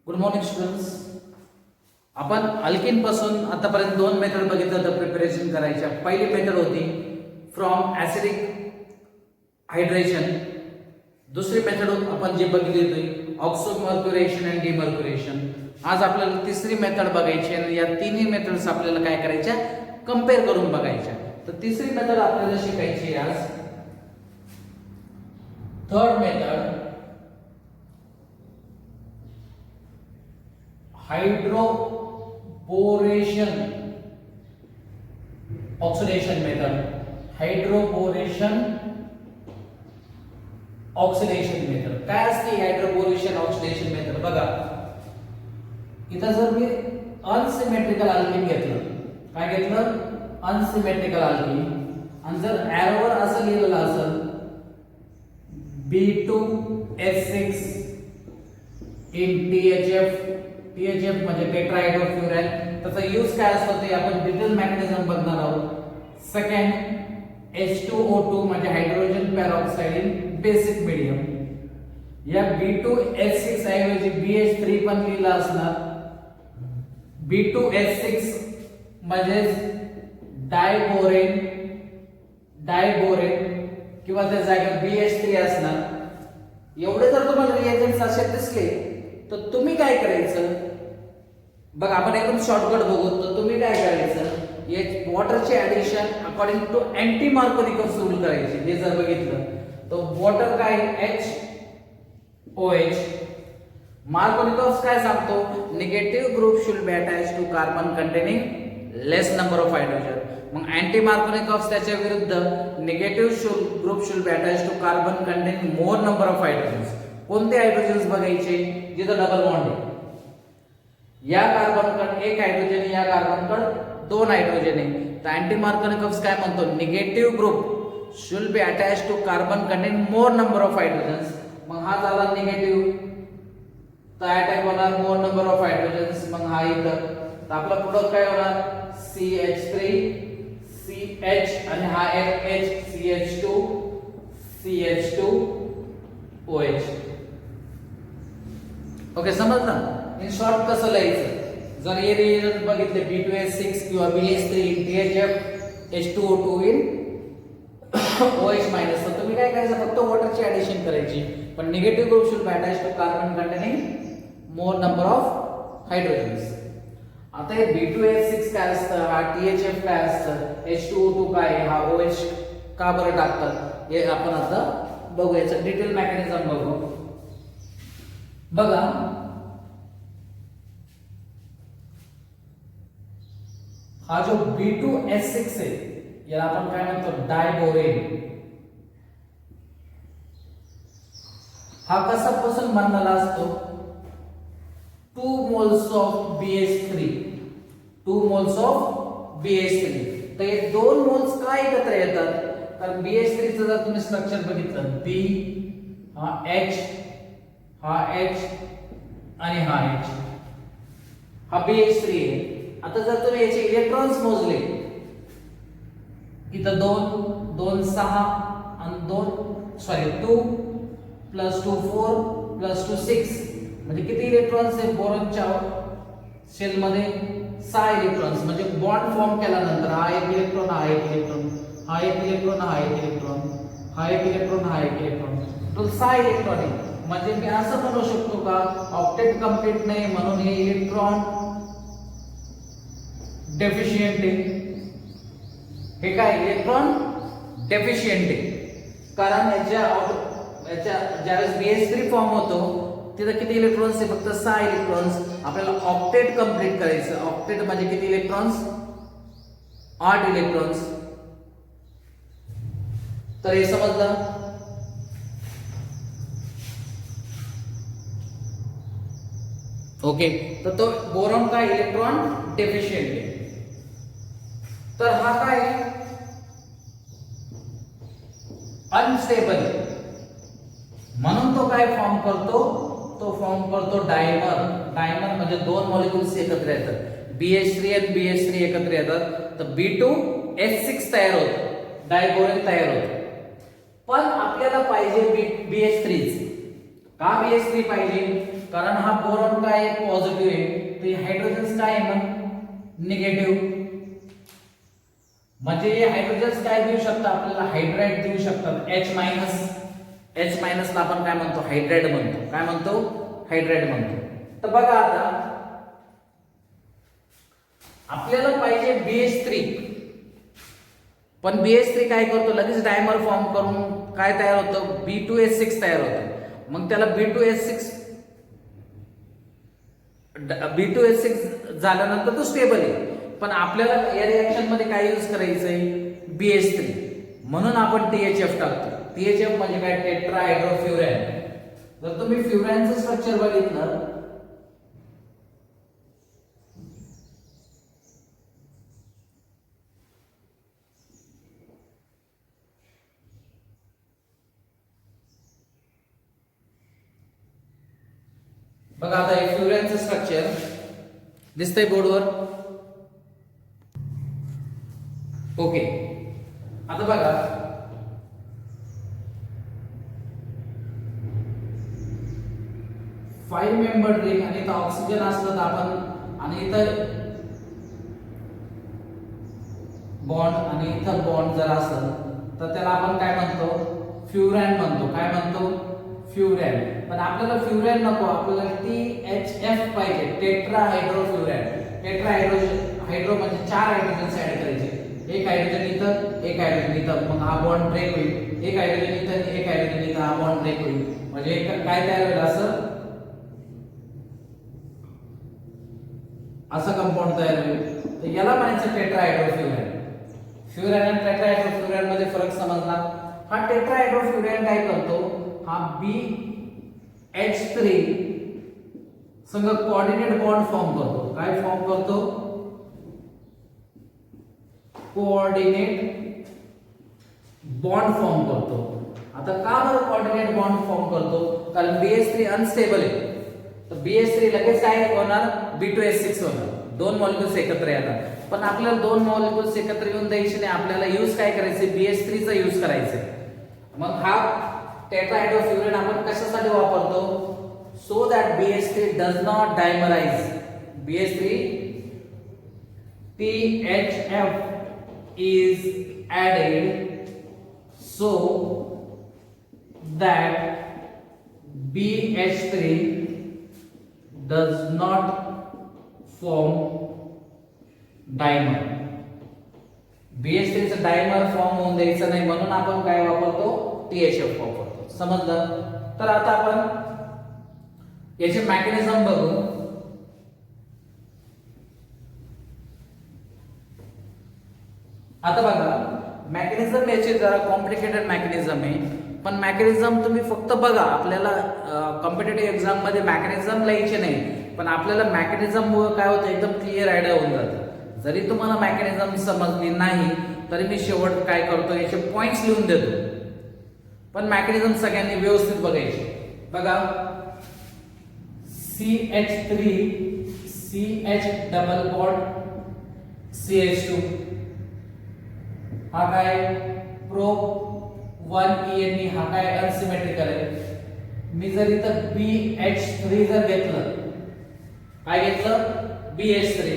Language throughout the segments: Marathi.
Good morning students. आपण अल्किन पासून आतापर्यंत दोन मेथड बघितलं तर प्रिपरेशन करायच्या. पहिली मेथड होती फ्रॉम ऍसिडिक हायड्रेशन. दुसरी मेथड आपण जी बघितली होती ऑक्सोमर्क्युरेशन अँड डिमर्क्युरेशन. आज आपल्याला तिसरी मेथड बघायची आणि या तिन्ही मेथड्स आपल्याला काय करायच्या, कंपेअर करून बघायच्या. तर तिसरी मेथड आपल्याला शिकायची आज. Third method hydroboration oxidation method. Hydroboration oxidation method काय असते? हाइड्रोबोरेशन ऑक्सिडेशन मेथड बघा, इथं जर मी अनसिमेट्रिकल अल्किन घेतलं, काय घेतलं? अनसिमेट्रिकल अल्किन, आणि जर एरोवर असं लिहिलेलं असेल B2H6 in THF म्हणजे टेट्राहायड्रोफ्युरॅन, त्याचा यूज काय असतो ते आपण डिटेल मेकॅनिझम बघणार आहोत. सेकंड H2O2 म्हणजे hydrogen peroxide in basic medium. या B2H6 ऐवजी BH3 पण लिहिलं असणार. B2H6 म्हणजे डायबोरेन किंवा त्या जागेवर BH3 असणार. एवढे जर तुम्हाला रिएजंट्स असे दिसले तर तुम्ही काय करायचं बघा, आपण एकदम शॉर्टकट बघू. तर तुम्ही काय करायचं, या वॉटरचे addition according to anti Markovnikov rule करायचे. हे जर बघितलं तर वॉटर काय HOH, मार्कोनिकॉफ काय सांगतो, negative group should be attached to carbon containing less number of hydrogen. मग अँटी मार्कोनिकॉफ त्याच्या विरुद्ध negative group should be attached to carbon containing more number of hydrogens. कोणते हायड्रोजन्स बघायचे? जिथं डबल बॉन्ड आहे. या कार्बनकडे एक हायड्रोजन, या कार्बनकडे दोन हायड्रोजन आहे. तर अँटी मार्कोनिकॉफ काय म्हणतो, negative group should be attached to carbon containing more number of hydrogens. मग हा झाला निगेटिव्ह, तर अटॅक होणार मोर नंबर ऑफ हायड्रोजन्स. मग हा इथं, तर आपला प्रोडक्ट काय होणार CH3 CH आणि हा H CH2 OH. ओके, समजलं? इन शॉर्ट कसं लिहायचं? जर हे रिएजंट बघितले B2H6 किंवा BH3 in THF H2O2 in OH minus, तर तुम्ही काय करायचं, फक्त वॉटरची ऍडिशन करायची. पण negative group should be attached to carbon containing more number of hydrogens. आता हे B2H6 काय असतं, हा THF काय असतं, H2O2 काय, हा OH का बरं टाकतात हे आपण आता बघू. याचं डिटेल मेकॅनिझम बघू. बघा, हा जो B2H6 आहे याला आपण काय म्हणतो, डायबोरेन. हा कसापासून बनलेला असतो? 2 moles of BH3. 2 moles of BH3. तर हे 2 moles का एकत्र येतात? कारण BH3 चं जर तुम्ही स्ट्रक्चर बघितलं, B हा H, हा H आणि हा H, हा BH3 आहे. आता जर तुम्ही याचे इलेक्ट्रॉन्स मोजले, इथं 2 6 आणि 2 प्लस 2 4 प्लस 2 6 म्हणजे किती इलेक्ट्रॉन्स आहे बोरॉनच्या शेल मध्ये? 6 इलेक्ट्रॉन्स. म्हणजे बॉन्ड फॉर्म केल्यानंतर हा एक इलेक्ट्रॉन, हा एक इलेक्ट्रॉन, हा एक इलेक्ट्रॉन, हा एक इलेक्ट्रॉन, हा एक इलेक्ट्रॉन, हा एक इलेक्ट्रॉन, तो 6 इलेक्ट्रॉन आहे. म्हणजे मी असं म्हणू शकतो का, ऑक्टेट कंप्लीट नाही म्हणून हे इलेक्ट्रॉन डेफिशियंट आहे. हे काय इलेक्ट्रॉन डेफिशियंट आहे, कारण याच्या ज्यावेळेस BH3 फॉर्म होतो तिथं किती इलेक्ट्रॉन्स आहे? फक्त 6 इलेक्ट्रॉन्स. आपल्याला ऑक्टेट कंप्लीट करायचं. ऑक्टेट म्हणजे किती इलेक्ट्रॉन्स? 8 इलेक्ट्रॉन्स. तर हे समजलं? ओके, तर तो बोरॉन काय इलेक्ट्रॉन डेफिशियंट आहे. तर हा काय अनस्टेबल, म्हणून तो काय फॉर्म करतो? तो फॉर्म करतो डायमर. डायमर म्हणजे 2 मॉलिक्युल्स एकत्र येतात, BH3 आणि BH3 एकत्र येतात, तर B2H6 तयार होतं, डायबोरेन तयार होतं. पण आपल्याला पाहिजे BH3. का BH3 पाहिजे? कारण हा बोरॉन काय आहे पॉझिटिव्ह आहे, तर हायड्रोजन्स काय आहे मग निगेटिव्ह. म्हणजे हे हायड्रोजन्स काय देऊ शकतात आपल्याला हायड्राइड देऊ शकतात H मायनस ला आपण काय म्हणतो हायड्राइड म्हणतो. काय म्हणतो हायड्राइड म्हणतो. तर बघा आता आपल्याला पाहिजे BH3, पण BH3 काय करतो लगेच डायमर फॉर्म करून काय तयार होतं B2H6 तयार होतं. मग त्याला B2H6 झाल्यानंतर तो स्टेबल आहे. पण आपल्याला या रिएक्शन मध्ये काय यूज करायचंय BH3, म्हणून आपण THF टाकतो. THF म्हणजे काय टेट्राहायड्रोफ्युरॅन. जर तुम्ही फ्युरॅनचं स्ट्रक्चर बघितलं बघा आता हे फ्युरॅनचं स्ट्रक्चर दिसतंय बोर्डवर. ओके आता बघा 5 मेंबर रिंग आणि इथं ऑक्सिजन असलं तर आपण आणि इथं बॉन्ड आणि इथं बॉन्ड जर असलं तर त्याला आपण काय म्हणतो फ्युरॅन म्हणतो. काय म्हणतो फ्युरॅन. पण आपल्याला फ्युरॅन नको, आपल्याला THF पाहिजे टेट्राहायड्रोफ्युरॅन. हायड्रो म्हणजे 4 हायड्रोजन ऍड करायचे. एक हायड्रोजन इथं एक हायड्रोजन इथं, मग हा बॉन्ड ब्रेक होईल. एक हायड्रोजन इथं एक हायड्रोजन इथं, हा बॉन्ड ब्रेक होईल. म्हणजे काय तयार होईल असं कंपाऊंड तयार होईल. तर याला म्हणायचं टेट्राहायड्रोफ्युरॅन. फ्युरॅन आणि टेट्राहायड्रोफ्युरॅन मध्ये फरक समजला. हा टेट्राहायड्रोफ्युरॅन काय करतो, हा BH3 संग कोऑर्डिनेट बॉन्ड फॉर्म करतो. काय फॉर्म करतो कोऑर्डिनेट बॉन्ड फॉर्म करतो. आता का बरं कोऑर्डिनेट बॉन्ड फॉर्म करतो, कारण BH3 अनस्टेबल आहे. तर BH3 लगेच काय होणार B2H6 होणार. 2 मॉलिक्युल्स एकत्र येणार. पण आपल्याला 2 मॉलिक्युल्स एकत्र येऊन द्यायचे नाही, आपल्याला यूज काय करायचे BH3 चा यूज करायचे. मग हा टेट्राहायड्रोफ्युरॅन आपण कशासाठी वापरतो, so that BH3 does not dimerise. BH3 THF is added so that BH3 does not form dimer. BH3 चा डायमर फॉर्म होऊन द्यायचा नाही, म्हणून आपण काय वापरतो THF वापरतो. समजलं. तर आता आपण याचे मेकॅनिझम बघू. आता बघा मेकॅनिझम याचे जरा कॉम्प्लिकेटेड मेकॅनिझम आहे, पण मेकॅनिझम तुम्ही फक्त बघा. आपल्याला कॉम्पिटिटिव्ह एक्झाम मध्ये मेकॅनिझम लिहायचे नाही, पण आपल्याला मेकॅनिझम मुळे काय होतं एकदम क्लिअर आयडिया होऊन जातं. जरी तुम्हाला मेकॅनिझम समजली नाही तरी मी शेवट काय करतो याचे पॉइंट्स लिहून देतो, पण मेकॅनिझम सगळ्यांनी व्यवस्थित बघायचे. बघा CH3 CH double bond CH2 हा काय प्रो 1ENE हा काय अनसिमेट्रिकल आहे. मी जर इथं BH3 जर घेतलं, काय घेतलं BH3,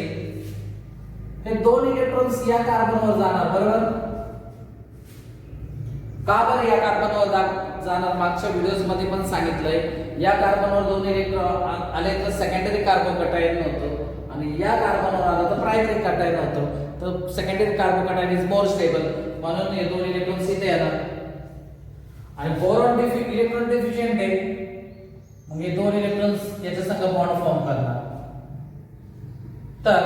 हे 2 इलेक्ट्रॉन्स या कार्बनवर जाणार बरोबर. का बरं या कार्बनवर जाणार मागच्या व्हिडिओज मध्ये पण सांगितलंय. या कार्बनवर 2 इलेक्ट्रॉन आले तर सेकंडरी कार्बोकॅटायन होतं, आणि या कार्बनवर आलं तर प्रायमरी कॅटायन होतं. तर secondary carbocation is more stable, म्हणून हे 2 इलेक्ट्रॉन्स इथे येणार. आणि बोरॉन इलेक्ट्रॉन डिफिशियंट आहे, मग हे 2 इलेक्ट्रॉन्स याच्या संग बॉन्ड फॉर्म करणार. तर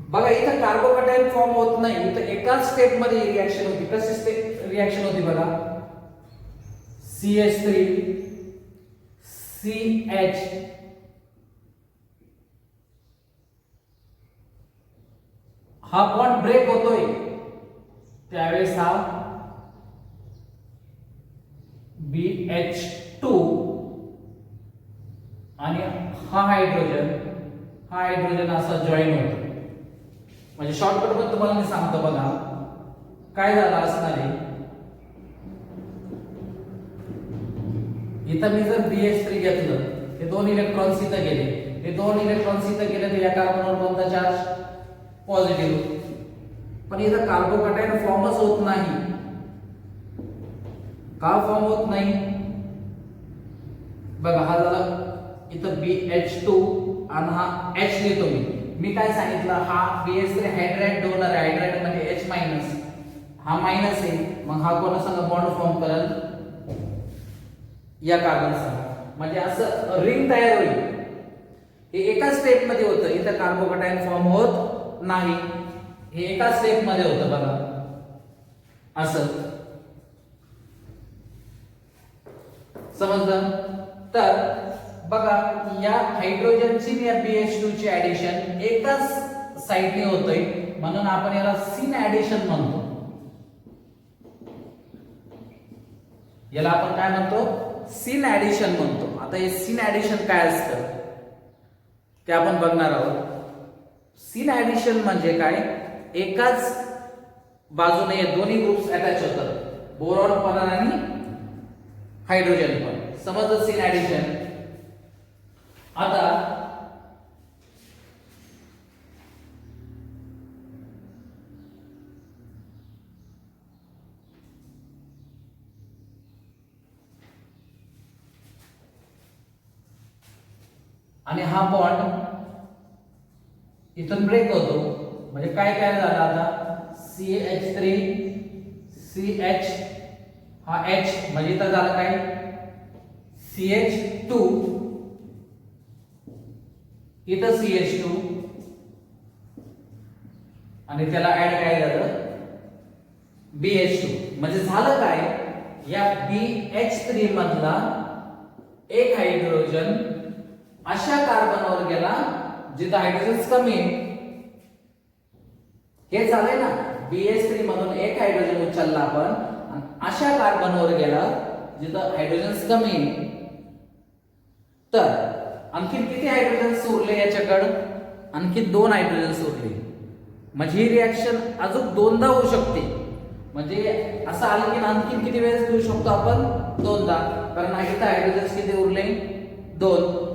बघा इथं कार्बोकॅटायन फॉर्म होत नाही, इथं एकाच स्टेप मध्ये रिएक्शन होती. कशी रिएक्शन होती बघा, CH3 CH हा बॉन्ड ब्रेक होतोय, त्यावेळेस हा BH2 आणि हा हायड्रोजन असा जॉईन होतो. म्हणजे शॉर्टकट पण तुम्हाला मी सांगतो बघा काय झालं असणार आहे. इथं मी जर BH3 घेतलं, हे 2 इलेक्ट्रॉन्स इथं गेले, हे 2 इलेक्ट्रॉन्स इथं गेले, तर या कार्बनवर कोणता चार्ज? पॉझिटिव्ह. पण इथं कार्बोकॅटायन फॉर्मच होत नाही. का फॉर्म होत नाही? बघा, हा झाला इथं BH2 आणि हा H लिहितो मी काय सांगितलं, हा BH3 हायड्राइड डोनर आहे. हायड्राइड म्हणजे H मायनस, हा मायनस आहे. मग हा कोणा संग बॉन्ड फॉर्म करेल? या कार्बन संग. म्हणजे असं रिंग तयार होईल. हे एका स्टेप मध्ये होतं. इथं कार्बोकॅटायन फॉर्म होत नाही. हे एका स्टेप मध्ये होतं बघा, असं. समजलं? तर बघा, या हायड्रोजनची आणि या BH2 ची ऍडिशन एकाच साइडने होतंय, म्हणून आपण याला सिन ऍडिशन म्हणतो. याला आपण काय म्हणतो? सिन ऍडिशन म्हणतो. आता हे सिन ऍडिशन काय असतं ते आपण बघणार आहोत. सिन ऍडिशन म्हणजे काय? एकाच बाजूने हे दोन्ही ग्रुप्स अटॅच होतात, बोरॉन पण आणि हायड्रोजन पण. समजलं सिन ऍडिशन? आता आणि हा बॉन्ड इथून ब्रेक होतो. म्हणजे काय काय झालं आता? CH3 CH, हा H म्हणजे इथं झालं काय? CH2, इथं CH2 आणि त्याला ऍड काय झालं? BH2. म्हणजे झालं काय? या BH3 मधला एक हायड्रोजन अशा कार्बनवर गेला जिथं हायड्रोजन कमी आहे. हे झालंय ना, BH3 मधून एक हायड्रोजन उचलला आपण आणि अशा कार्बनवर गेला जिथं हायड्रोजन कमी आहे. तर आणखी किती हायड्रोजन उरले याच्याकडे? आणखी 2 हायड्रोजन उरले. म्हणजे ही रिएक्शन अजून दोनदा होऊ शकते. म्हणजे असं अल्केन आणखी किती वेळेस घेऊ शकतो आपण? दोनदा. कारण इथं हायड्रोजन किती उरले? 2.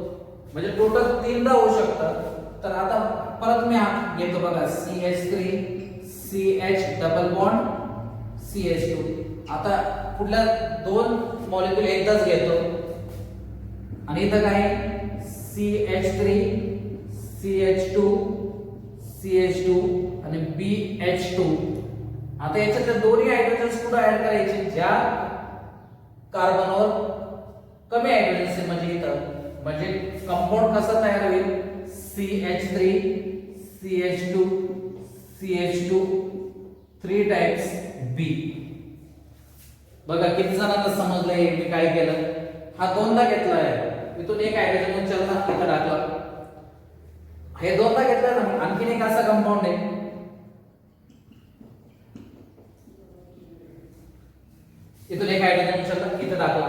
म्हणजे टोटल 3दा होऊ शकतं. तर आता परत मी घेतो बघा, CH3 CH double bond CH2. आता पुढल्या 2 मॉलिक्यूल एकदाच घेतो आणि इथं काय? CH3 CH2 CH2 आणि BH2. आता याच्यात दोन्ही हायड्रोजन्स कुठे ऍड करायचे? ज्या कार्बनवर कमी हायड्रोजन्स म्हणजे इथं. म्हणजे कंपाऊंड कसा तयार होईल? CH3 CH2 CH2 3 times B. बघा किती जणांना समजलंय मी काय केलं? हा 2दा घेतला आहे, इथून एक हायड्रोजन उचलला इथं टाकला. हे 2दा घेतला ना. आणखीन एक असा कंपाऊंड आहे, इथून एक हायड्रोजन उचलला इथं टाकला,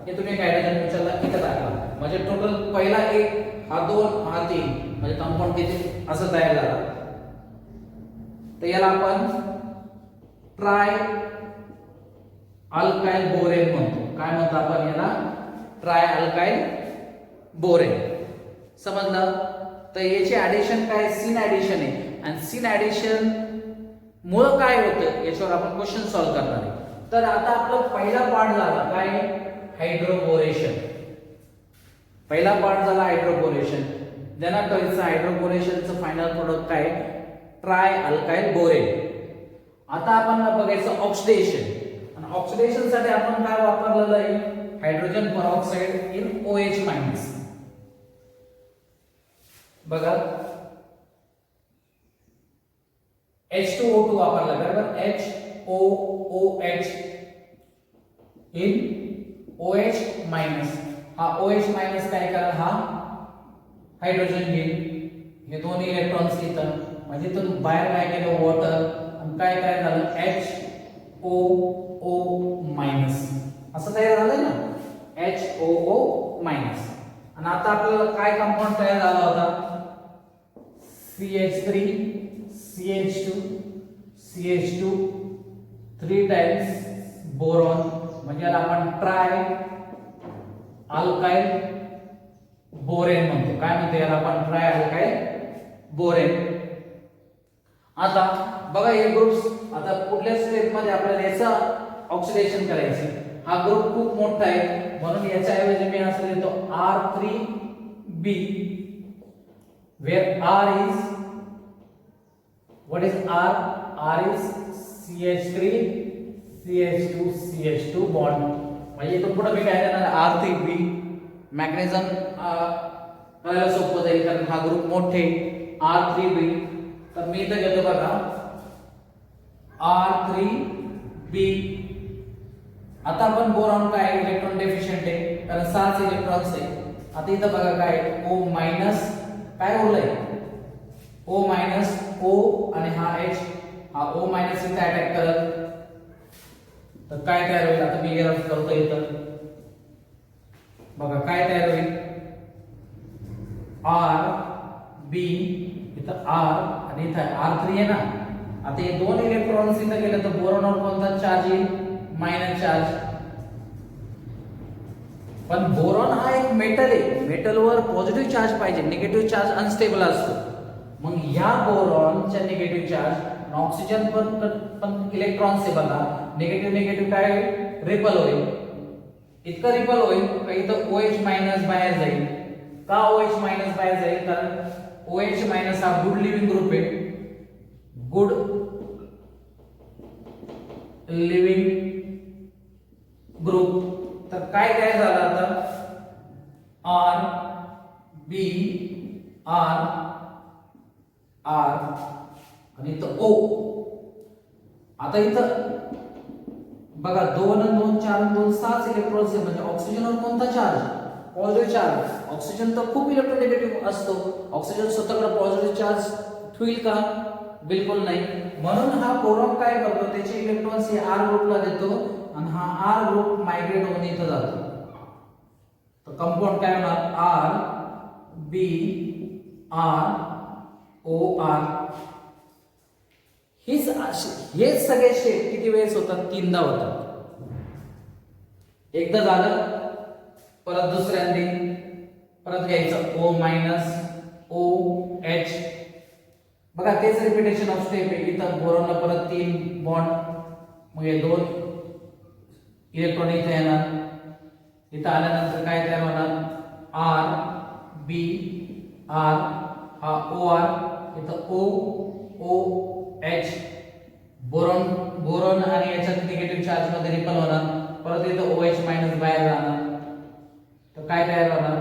इथून एक हायड्रोजन उचलला इथं टाकला. म्हणजे टोटल पहिला 1, हा 2, हा 3, म्हणजे कंपाऊंड किती असं तयार झाला. तर याला आपण ट्राय अल्काइल बोरेन म्हणतो. काय म्हणतो आपण याला? Try alkyl borane. समजलं? तर याची ऍडिशन काय? सिन ऍडिशन आहे. आणि सिन ऍडिशन मुळे काय होतं याच्यावर आपण क्वेश्चन सॉल्व्ह करणार आहे. तर आता आपला पहिला पार्ट झाला काय? हायड्रोबोरेशन. पहिला पार्ट झाला हायड्रोबोरेशन. देना टॉयचं हायड्रोबोरेशनचं फायनल प्रोडक्ट काय? Try alkyl borane. आता आपण बघायचं ऑक्सिडेशन. आणि ऑक्सिडेशन साठी आपण काय वापरलेलं आहे? Hydrogen peroxide in OH minus. बघा H2O2 वापरला बरोबर. HOOH in OH minus. हा OH मायनस काय करा? हा हायड्रोजन घेईल. हे दोन्ही इलेक्ट्रॉन्स इथं, म्हणजे इथून बाहेर काय केलं? वॉटर. आणि काय काय झालं? HOO मायनस असं तयार झालं ना, HOO मायनस. आणि आता आपल्याला काय कंपाऊंड तयार झाला होता? CH3 CH2 CH2 3 times boron. म्हणजे याला आपण ट्राय अल्काइल बोरेन म्हणतो. काय म्हणतो याला आपण? Try alkyl borane. आता बघा हे ग्रुप्स, आता पुढल्या स्टेप मध्ये आपल्याला याचा ऑक्सिडेशन करायचं. हा ग्रुप खूप मोठा आहे म्हणून याच्या ऐवजी मी असं देतो R3B, where R is, what is R? R is CH3 CH2 CH2 bond. म्हणजे इथून पुढे मी काय देणार? R3B. मेकॅनिझम करायला सोपं जाईल कारण हा ग्रुप मोठे. R3B. तर मी इथं घेतो बघा R3B. आता आपण बोरॉन काय इलेक्ट्रॉन डेफिशियंट आहे कारण 6 इलेक्ट्रॉन्स आहे. आता इथं बघा काय O मायनस, काय उरलंय O मायनस O आणि हा H, हा O मायनस इथे अटॅक करत तर काय तयार होईल? आता मी रफ करतो इथं बघा काय तयार होईल. R B, इथं R आणि इथं R3 आहे ना. आता हे दोन इलेक्ट्रॉन्स इथं गेले तर बोरॉनवर कोणता चार्ज येईल? Minus charge. पण बोरॉन हा एक मेटल आहे, मेटलवर पॉझिटिव्ह चार्ज पाहिजे, निगेटिव्ह चार्ज अनस्टेबल असतो. मग ह्या बोरॉनच्या निगेटिव्ह चार्ज ऑक्सिजन पण इलेक्ट्रॉन्स आहे बघा, निगेटिव्ह निगेटिव्ह काय होईल? रिपल होईल. इतकं रिपल होईल का इथं OH मायनस बाहेर जाईल. का OH मायनस बाहेर जाईल? कारण OH मायनस हा गुड लिव्हिंग ग्रुप आहे, गुड लिव्हिंग ग्रुप. तर काय काय झालं आता? R B R R आणि इथं O. आता इथं बघा 2 आणि 2 4 आणि 2 6 इलेक्ट्रॉन्स आहे म्हणजे ऑक्सिजनवर कोणता चार्ज? Positive charge. ऑक्सिजन तर खूप इलेक्ट्रोनेगेटिव्ह असतो. ऑक्सिजन स्वतःकडे पॉझिटिव्ह चार्ज ठेवील का? बिलकुल नाही. म्हणून हा बोरॉन काय करतो? त्याचे इलेक्ट्रॉन्स हे R ग्रुपला देतो आणि हा R ग्रुप मायग्रेट होऊन इथं जातो. तर कंपाऊंड काय होणार? R B R O R. हे सगळे शेप किती वेळेस होतात? 3दा होतात. एकदा झालं, परत दुसऱ्यांदी परत घ्यायचं O मायनस O H. बघा तेच रिपिटेशन ऑफ स्टेप आहे. इथं बोरॉनला परत 3 बॉन्ड, मग हे 2 इलेक्ट्रॉन इथे येणार. इथं आल्यानंतर काय तयार होणार? R B R हा OR, इथं O O H. बोरॉन आणि याच्यात निगेटिव्ह चार्ज मध्ये रिपल होणार. परत इथं OH मायनस बाहेर जाणार. तर काय तयार होणार?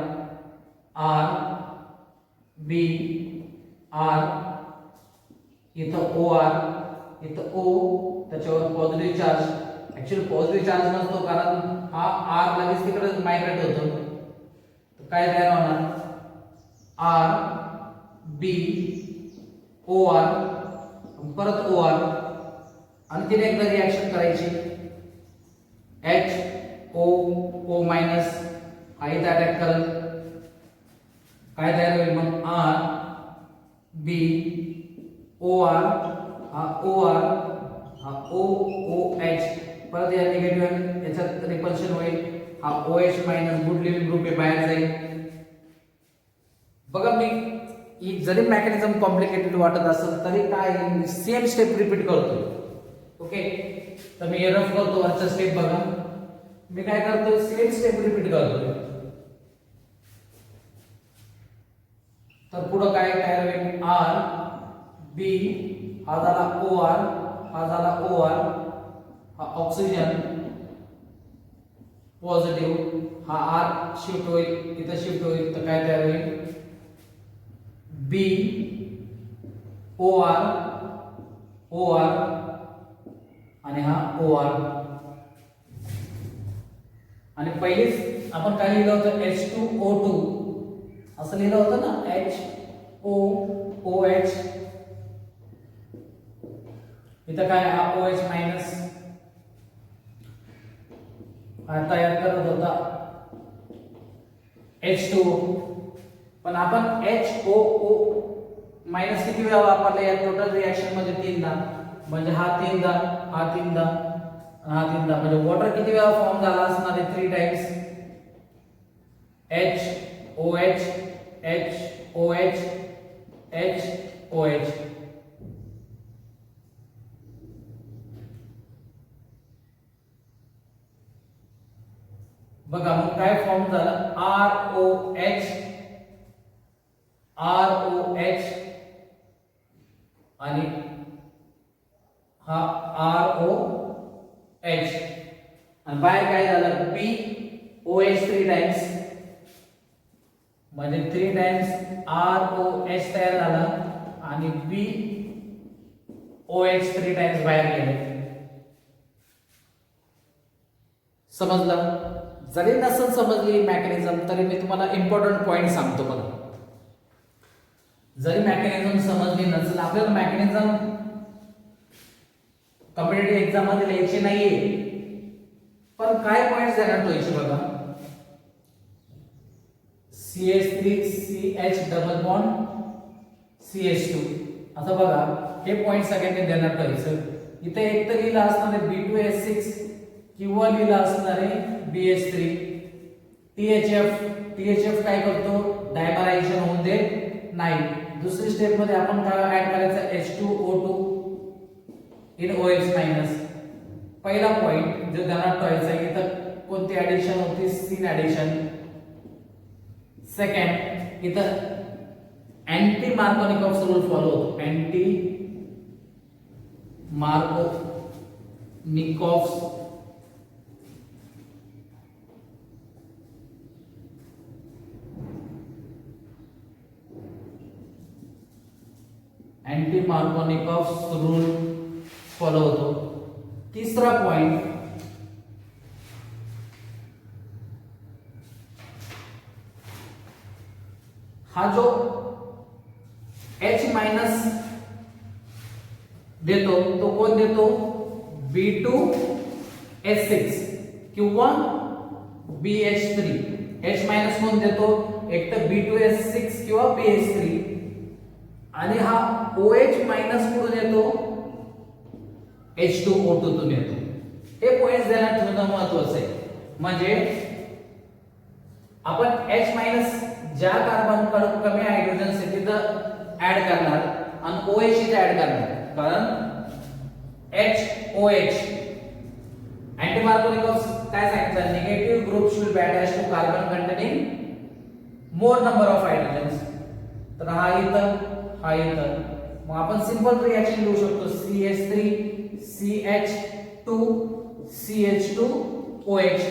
R B R, इथं OR, इथं O, त्याच्यावर positive charge. Actually positive charge नसतो कारण हा R लगेच तिकडे मायग्रेट होतो. तर काय तयार होणार? R B OR, परत OR. आणखीन एकदा रिएक्शन करायची. H O O मायनस हा इथे अटॅक करेल. काय तयार होईल मग? R B OR हा OR हा O O H. परत या निगेटिव्ह याच्यात रिपल्शन होईल. हा OH minus good living group हे बाहेर जाईल. बघा मी जरी मेकॅनिझम कॉम्प्लिकेटेड वाटत असेल तरी काय सेम स्टेप रिपीट करतोय. ओके, तर मी रफ करतो वरचा स्टेप बघा. मी काय करतोय? सेम स्टेप रिपीट करतोय. तर पुढे काय तयार होईल? R B हा झाला OR, हा झाला OR, हा ऑक्सिजन पॉझिटिव्ह, हा R शिफ्ट होईल, इथं शिफ्ट होईल. तर काय तयार होईल? B OR OR आणि हा OR. आणि पहिलेच आपण काय लिहिलं होतं? H2O2 असं लिहिलं होतं ना, HOOH. इथं काय? हा OH मायनस तयार करत होता H2O. पण आपण HOO मायनस किती वेळा वापरले या टोटल रिएक्शन मध्ये? 3दा. म्हणजे हा 3दा, हा 3दा, हा 3दा. म्हणजे वॉटर किती वेळा फॉर्म झाला असणार आहे? 3 टाइम्स. HOH HOH HOH. बघा मग काय फॉर्म झाला ROH ROH आणि हा ROH आणि बाहेर काय झालं BOH 3 टाइम्स म्हणजे 3 टाइम्स ROH तयार झाला आणि BOH 3 टाइम्स बाहेर गेले. समजलं? जरी नसेल समजली मेकॅनिझम तरी मी तुम्हाला इम्पॉर्टंट पॉइंट सांगतो बघा. जरी मेकॅनिझम समजली नसेल आपल्याला मेकॅनिझम कॉम्पिटिटिव्ह एक्झाम मध्ये लिहायची नाहीये पण काय पॉइंट्स देण्यात व्हायचे बघा. CH3 CH double bond CH2 आता बघा हे पॉइंट सगळ्यांनी देण्यात व्हायचं. इथे एक तर लिहिलं असणार आहे B2S6 किंवा लिहिलं असणार आहे BH3. THF काय करतो डायमरायझेशन होऊन देत नाही. दुसरी स्टेप मध्ये आपण काय ऍड करायचं H2O2 इन OH मायनस. पहिला पॉइंट जो ध्यानात ठेवायचा आहे इथं कोणती ऍडिशन होती सीन ऍडिशन. सेकंड इथं अँटी मार्कोनिकॉफ रूल फॉलो होतो. Anti Markovnikov anti Markovnikov rule follow होतो. तिसरा पॉइंट हा जो H मायनस देतो तो कोण देतो B2S6 किंवा BH3. H मायनस कोण देतो एक तर B2S6 किंवा BH3 आणि हा OH मायनस कुठून येतो H2O2 तून येतो. हे पॉइंट्स देण्यात ठेवणं महत्त्वाचं आहे. म्हणजे आपण H मायनस ज्या कार्बन कमी हायड्रोजन आहे तिथं ऍड करणार आणि OH इथे ऍड करणार. कारण HOH अँटी मार्कोनिकॉफ काय सांगितलं negative group should be attached to carbon containing more number of hydrogens. तर हा इथं मग आपण सिंपल रिएक्शन लिहू शकतो CH3 CH2 CH2OH.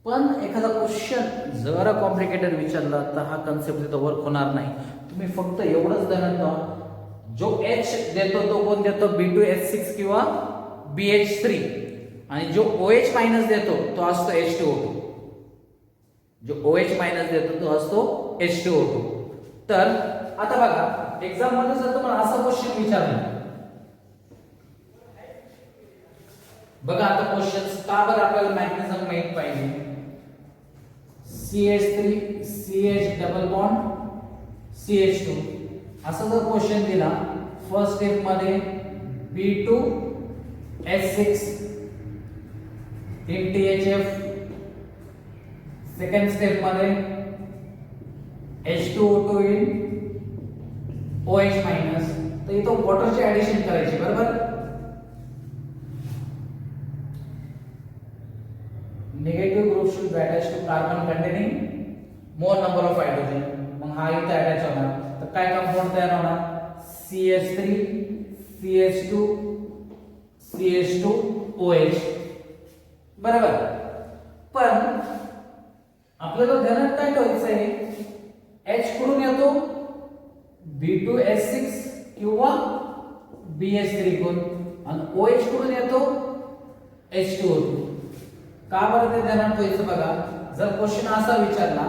पण एखादा क्वेश्चन जरा कॉम्प्लिकेटेड विचारला तर हा कन्सेप्ट इथं वर्क होणार नाही. तुम्ही फक्त एवढंच ध्यानात जो H देतो तो कोण देतो B2S6 किंवा BH3 आणि जो OH मायनस देतो तो असतो H2O2. जो OH मायनस देतो तो असतो H2O2. तर आता बघा एक्झाम मध्ये जर तुम्हाला असा क्वेश्चन विचारला बघा आता क्वेश्चन का बरं आपल्याला मेकॅनिझम माहित पाहिजे. CH3 CH double bond CH2 असा जर क्वेश्चन दिला फर्स्ट स्टेप मध्ये B2S6 in THF. Second step मध्ये H2O2 इन OH मायनस. तर इथं वॉटरची ऍडिशन करायची बरोबर. Negative group should be attached to carbon containing more number of hydrogen. मग हा इथं अटॅच होणार तर काय कंपाऊंड तयार होणार CH3 CH2 CH2OH बरोबर. पण आपल्याला ध्यानात काय ठेवायचं आहे H कुठून येतो B2S6 किंवा BH3 कडून आणि OH कुठून येतो H2O2. का बरं ते ध्यानात ठेवायचं बघा. जर क्वेश्चन असा विचारला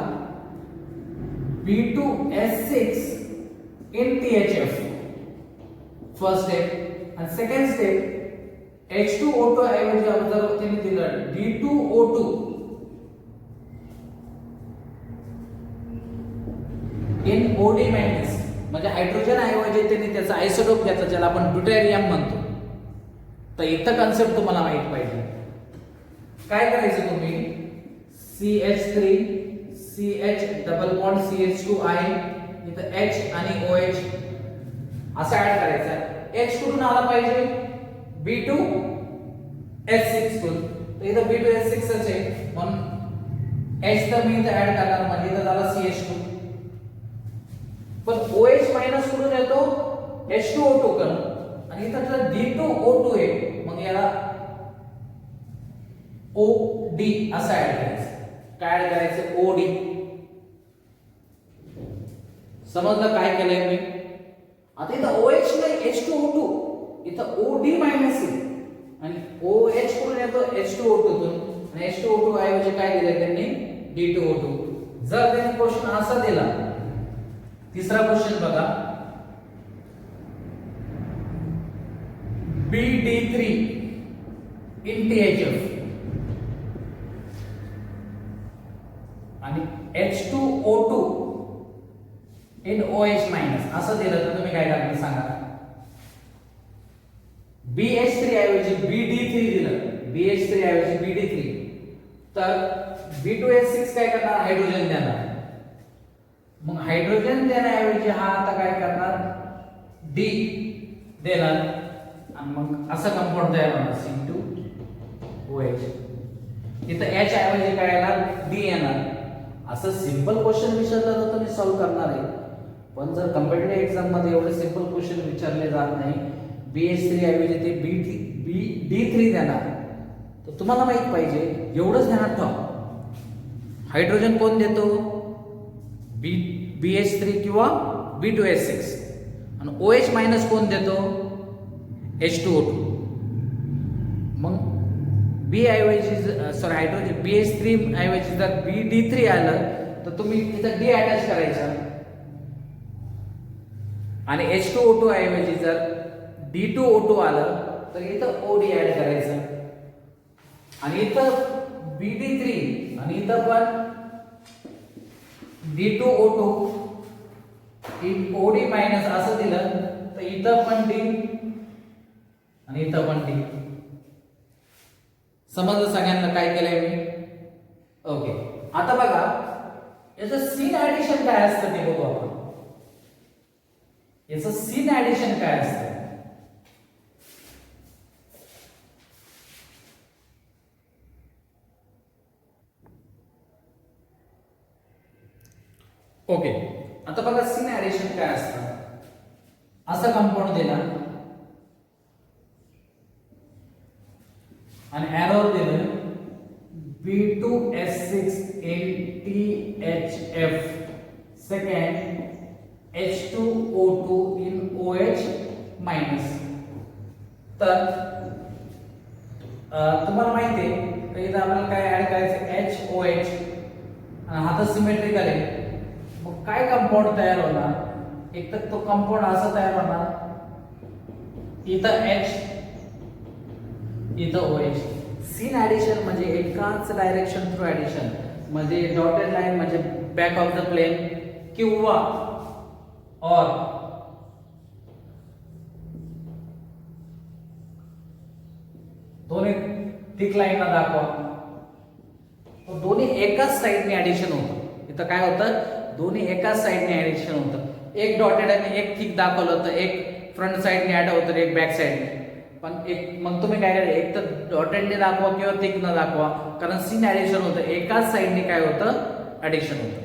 B2S6 in THF first step आणि सेकंड स्टेप H2O2 ऐवजी जर त्यांनी दिलं D2O2 इन OD मायनस म्हणजे हायड्रोजन ऐवजी त्यांनी त्याचा आयसोटोप घेतला ज्याला आपण ड्यूटेरियम म्हणतो. तर इथं कन्सेप्ट तुम्हाला माहित पाहिजे. काय करायचं तुम्ही CH3 CH double bond CH2 आहे, इथं H आणि OH असं ऍड करायचं. H कुठून आला पाहिजे? B2S6 कुठून, तर इथं B2S6 आहे म्हणून H तर मी इथं ऍड करणार, म्हणजे इथं झाला CH2. पण OH मायनस कुठून येतो? H2O2 कडून, आणि इथं जर D2O2 आहे मग याला OD असं ऍड करायचं. काय ऍड करायचं? OD. समजलं काय केलंय मी? आता इथं OH नाही H2O2, इथं OD मायनस आहे आणि OH कुठून येतो? H2O2 तून, आणि H2O2 ऐवजी काय दिलंय त्यांनी? D2O2. जर त्यांनी क्वेश्चन असा दिला, तिसरा क्वेश्चन बघा, BD3 in THF आणि H2O2 in OH मायनस असं दिलं तर तुम्ही काय करणार सांगा? BH3 ऐवजी BD3 दिलं, BH3 ऐवजी BD3, तर B2S6 काय करणार? हायड्रोजन देणार. मग हायड्रोजन देण्याऐवजी हा आता काय करणार? D देणार, आणि मग असं कंपाऊंड तयार होणार C2OH. इथं H ऐवजी काय येणार? D येणार. असं सिंपल क्वेश्चन विचारला तर तुम्ही सॉल्व्ह करणार आहे, पण जर कॉम्पिटिटिव्ह एक्झाम मध्ये एवढे सिंपल क्वेश्चन विचारले जात नाही, BH3 ऐवजी ते D3 देणार, तर तुम्हाला माहित पाहिजे एवढंच ध्यानात ठेवा, हायड्रोजन कोण देतो? BH3 किंवा B2S6, आणि OH मायनस कोण देतो? H2O2. मग B ऐवजी हायड्रोजन BH3 ऐवजी जर BD3 आलं तर तुम्ही इथं D अटॅच करायचा, आणि H2O2 ऐवजी जर D2O2 आलं तर इथं OD ऍड करायचं, आणि इथं BD3 आणि इथं पण D2O2 OD मायनस असं दिलं तर इथं पण D आणि इथं पण D. समजलं सगळ्यांना काय केलंय मी? ओके. आता बघा याचं सीन ऍडिशन काय असतं ते बघू आपण. याचं सीन ऍडिशन काय असतं? ओके. आता बघा सीन ऍडिशन काय असतं. असं कंपाऊंड दिला आणि एरो दिलं B2S6 NTHF second H2O2 in OH minus. तर तुम्हाला माहिती आहे इथं आपल्याला काय ऍड करायचं? HOH, आणि हा तर सिमेट्रिकल आहे, मग काय कंपाऊंड तयार होणार? एक तर तो कंपाऊंड असा तयार होणार, इथं H इथं OH. सीन ऍडिशन म्हणजे एकाच डायरेक्शन थ्रू ऍडिशन, म्हणजे डॉटेड लाईन म्हणजे बॅक ऑफ द प्लेन, किंवा और दोन्ही थिक लाईन ना दाखवा, तो दोन्ही एकाच साइडने ऍडिशन होतं. इथं काय होतं? दोन्ही एकाच साइडने ऍडिशन होतं. एक डॉटेड आणि एक थिक दाखवलं होतं, एक फ्रंट साइडने ऍड होतं, एक बॅक साइडने. पण एक मग तुम्ही काय करायचं? एक तर डॉटेडने दाखवा किंवा थिक न दाखवा, कारण सीन ऍडिशन होतं, एकाच साइडने काय होतं? ऍडिशन होतं.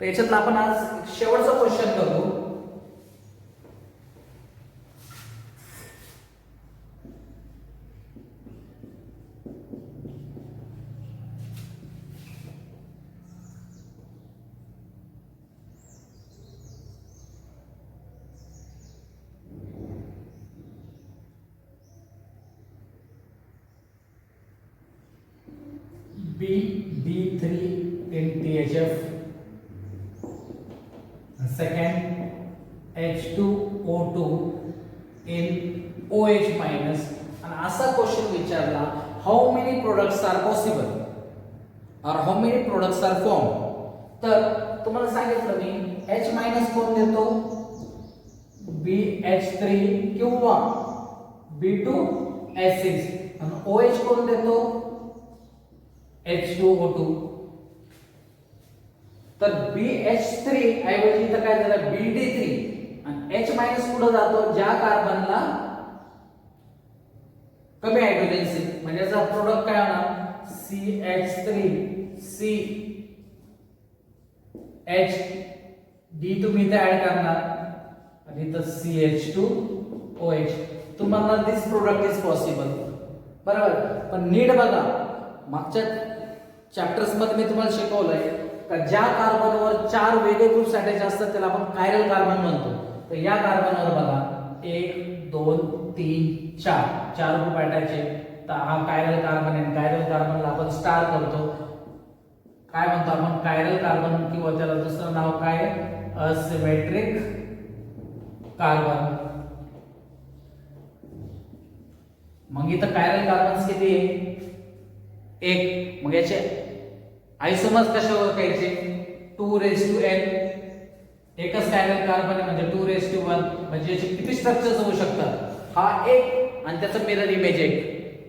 तर याच्यातला आपण आज शेवटचा क्वेश्चन बघू. BD3 in THF, second H2O2 in OH minus. आणि असा क्वेश्चन विचारला, how many products are possible और how many products are form. तर तुम्हाला सांगितलं मी H मायनस कोण देतो? BH3 किंवा B2S6, आणि OH कोण देतो? H2O2. तर BH3 ऐवजी इथं काय झालं BD3 आणि H मायनस कुठं जातो ज्या कार्बनला कमी हायड्रोजन म्हणजे याचा प्रोडक्ट काय होणार CH3 CH D तुम्ही इथे ऍड करणार आणि इथं CH2OH तुम्हाला दिस प्रोडक्ट इज पॉसिबल बरोबर. पण नीट बघा मागच्या चॅप्टर्स मध्ये मी तुम्हाला शिकवलंय का ज्या कार्बनवर 4 वेगळे ग्रुप्स अटॅच असतात त्याला आपण कायरल कार्बन म्हणतो. तर या कार्बनवर बघा 1 2 3 4 ग्रुप अटॅच आहे. तर हा कायरल कार्बन आहे. कायरल कार्बनला आपण स्टार करतो. काय म्हणतो आपण कायरल कार्बन किंवा त्याला दुसरं नाव काय असिमेट्रिक कार्बन. मग इथं कायरल कार्बन्स किती आहे 1. मग याचे आयसोमर्स कशा ओळखायचे 2n एकच कायरल कार्बन आहे म्हणजे 2:1 म्हणजे याचे किती स्ट्रक्चर्स होऊ शकतात हा 1 आणि त्याचा मिरर इमेज 1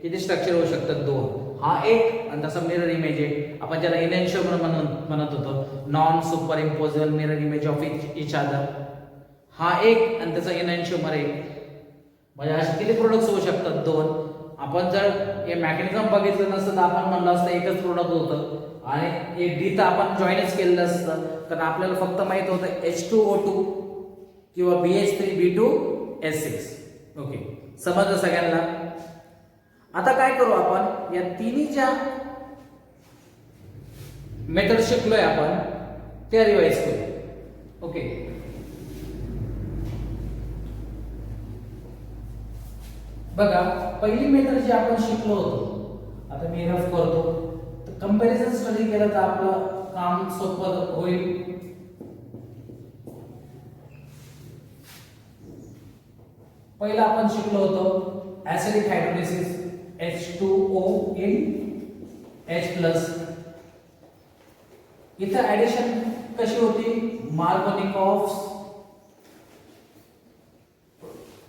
किती स्ट्रक्चर होऊ शकतात 2. हा 1 आणि त्याचा मिरर इमेज 1 आपण ज्याला इनएन्शियोमर म्हणत होतो non super imposable mirror image of each other. हा 1 आणि त्याचा इनएन्शियोमर 1 म्हणजे असे किती प्रोडक्ट्स होऊ शकतात 2. आपण जर हे मेकॅनिझम बघितलं नसतं तर आपण म्हणलं असतं एकच प्रोडक्ट होतं आणि हे डी तर आपण जॉईनच केलेलं असतं कारण आपल्याला फक्त माहित होतं H2O2 किंवा BH3B2S6. ओके समजलं सगळ्यांना. आता काय करू आपण या तिन्ही ज्या मेथड शिकलोय आपण त्या रिवाइज करू. ओके बघा पहिली मेथड जी आपण शिकलो होतो आता मी रफ करतो. कंपॅरिझन स्टडी केलं तर आपलं काम सोपं होईल. पहिला आपण शिकलो होतो acidic hydrolysis H2O in H+. इथं ऍडिशन कशी होती मार्कोनिकॉफ्स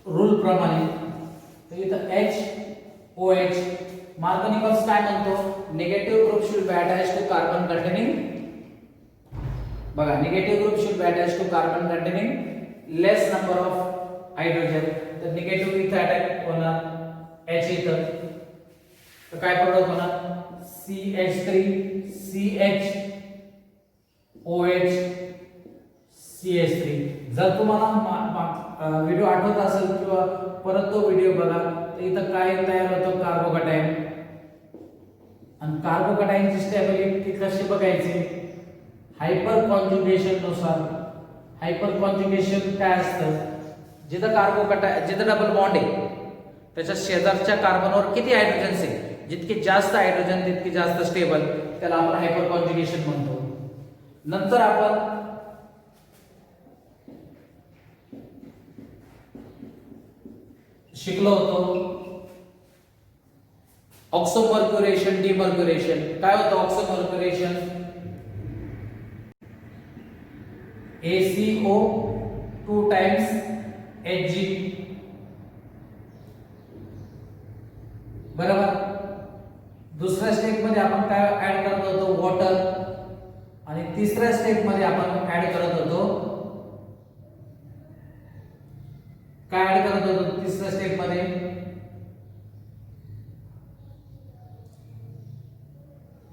रूल प्रमाणे. तर इथं HOH मार्कोनिकॉफ्स काय म्हणतो negative group should be attached to carbon containing. बघा negative group should be attached to carbon containing less number of hydrogen. तर निगेटिव्ह इथं अटॅक होणार H इथं तर काय प्रोडक्ट होणार CH3 CHOH CH3. जर तुम्हाला व्हिडिओ आठवत असेल किंवा परत तो व्हिडिओ बघा तर इथं काय तयार होतं कार्बोकॅटायन आणि कार्बोकॅटायनची स्टॅबिलिटी कशी बघायची हायपर कॉन्जुगेशन नुसार. हायपर कॉन्जुगेशन काय असतं जिथं कार्बोकॅटायन जिथं डबल बॉन्ड आहे त्याच्या शेजारच्या कार्बनवर किती हायड्रोजन्स आहे जितके जास्त हायड्रोजन तितके जास्त स्टेबल त्याला आपण हायपर कॉन्जुगेशन म्हणतो. नंतर आपण शिकलो होतो ऑक्सोमर्क्युरेशन डिमर्क्युरेशन. काय होतं ऑक्सोमर्क्युरेशन ACO 2 times Hg बरोबर. दुसऱ्या स्टेप मध्ये आपण काय ऍड करत होतो वॉटर आणि तिसऱ्या स्टेप मध्ये आपण ऍड करत होतो काय ऍड करत होतो तिसऱ्या स्टेप मध्ये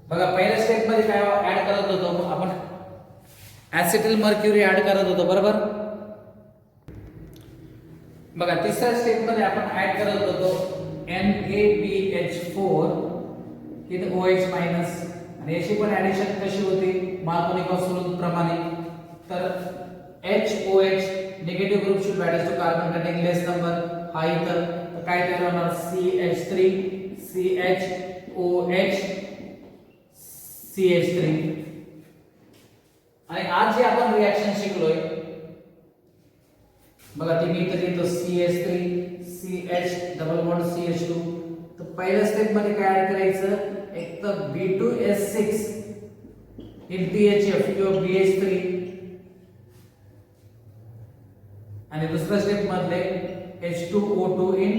बघा पहिल्या स्टेप मध्ये काय ऍड करत होतो आपण ऍसिटिल मर्क्युरी ऍड करत होतो बरोबर. बघा तिसऱ्या स्टेप मध्ये आपण ऍड करत होतो NaBH4 इथे OH मायनस आणि याची पण ऍडिशन कशी होती मार्कोनिकॉफ्स रूल प्रमाणे. तर HOH negative group should be attached to carbon containing less number. हा इथं काय तयार होणार CH3 CHOH CH3. आणि आज जे आपण रिएक्शन शिकलोय बघा ते मी इथं लिहितो CH3 CH double bond CH2. तर पहिल्या स्टेप मध्ये काय ऍड करायचं एक तर B2S6 इन BHF किंवा BH3 आणि दुसऱ्या स्टेप मध्ये H2O2 in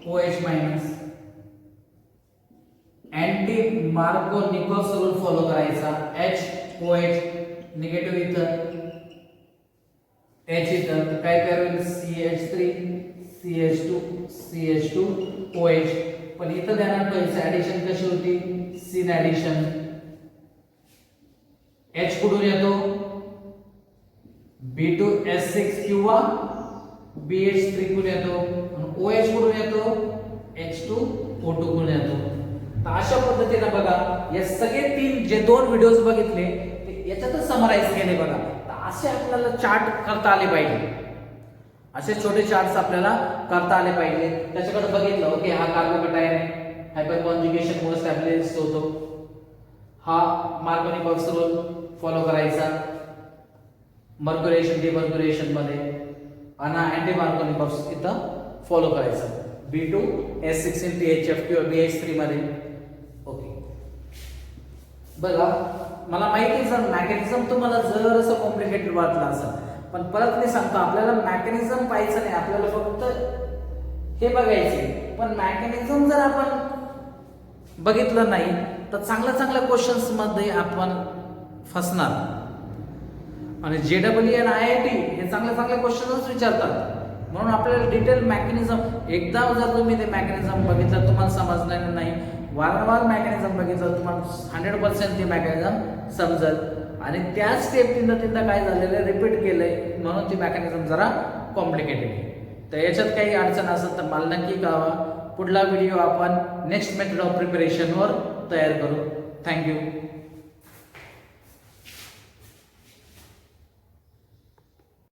OH minus. Anti Markovnikov's rule follow करायचा HOH निगेटिव्ह इथं H इथं तर काय तयार होईल CH3 CH2 CH2 OH. पण इथं ध्यानात ठेवायचं ऍडिशन कशी होती सीन ऍडिशन. H कुठून येतो B2S6 किंवा BH3 कुठून येतो आणि OH कुठून येतो H2O2 कुठून येतो. तर अशा पद्धतीने बघा या सगळे तीन जे दोन व्हिडिओज बघितले ते याच्यातच समराइज केले बघा. तर असे आपल्याला चार्ट करता आले पाहिजे, असे छोटे चार्ट्स आपल्याला करता आले पाहिजे. त्याच्याकडे बघितलं ओके हा कार्बोकटायन आहे, हायपर कॉन्जुगेशन मुळे स्टॅबिलाइज होतो, हा मार्कोनी-कॉक्स रूल फॉलो करायचा मर्क्युरेशन डिमर्क्युरेशन मध्ये आणि अँटी मार्कोनी-कॉक्स इथं फॉलो करायचा B2S6 इन THF किंवा BH3 मध्ये. ओके बघा मला माहिती आहे सर मेकॅनिझम तुम्हाला जर असं कॉम्प्लिकेटेड वाटलं असेल, पण परत मी सांगतो आपल्याला मेकॅनिझम पाहायचं नाही, आपल्याला फक्त हे बघायचे. पण मेकॅनिझम जर आपण बघितलं नाही तर चांगल्या चांगल्या क्वेश्चन्स मध्ये आपण फसणार. आणि JEE आणि IIT हे चांगल्या चांगल्या क्वेश्चन्स विचारतात, म्हणून आपल्याला डिटेल मेकॅनिझम एकदा जर तुम्ही ते मेकॅनिझम बघितलं तुम्हाला समजणार नाही, वारंवार मेकॅनिझम बघितलं तुम्हाला 100% ते मेकॅनिझम समजेल. आणि त्या स्टेप तीनदा काय झालेलं आहे रिपीट केलंय म्हणून ती मेकॅनिझम जरा कॉम्प्लिकेटेड आहे. तर याच्यात काही अडचण असेल तर मला नक्की कळवा. पुढला व्हिडिओ आपण नेक्स्ट मेथड ऑफ प्रिपरेशनवर तयार करू. थँक्यू.